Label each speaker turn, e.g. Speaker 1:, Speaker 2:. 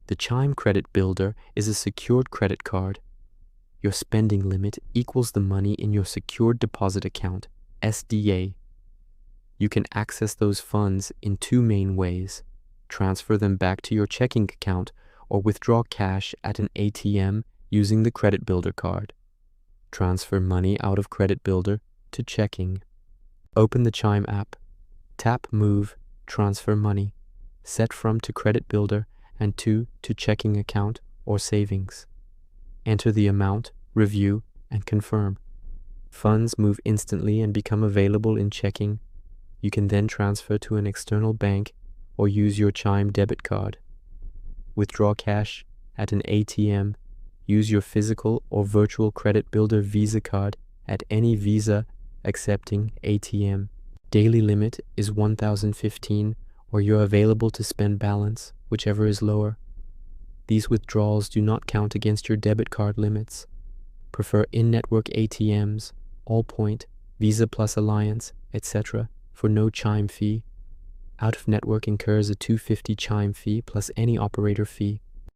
Speaker 1: The Chime Credit Builder is a secured credit card. Your spending limit equals the money in your secured deposit account, SDA. You can access those funds in two main ways: transfer them back to your checking account or withdraw cash at an ATM using the Credit Builder card. Transfer money out of Credit Builder to checking. Open the Chime app, tap Move, Transfer Money, set from to Credit Builder and to checking account or savings. Enter the amount, review, and confirm. Funds move instantly and become available in checking. You can then transfer to an external bank or use your Chime debit card. Withdraw cash at an ATM. Use your physical or virtual Credit Builder Visa card at any Visa accepting ATM. Daily limit is 1,015, or you're available to spend balance, whichever is lower. These withdrawals do not count against your debit card limits. Prefer in-network ATMs, Allpoint, Visa Plus Alliance, etc. for no Chime fee. Out-of-network incurs a $250 Chime fee plus any operator fee.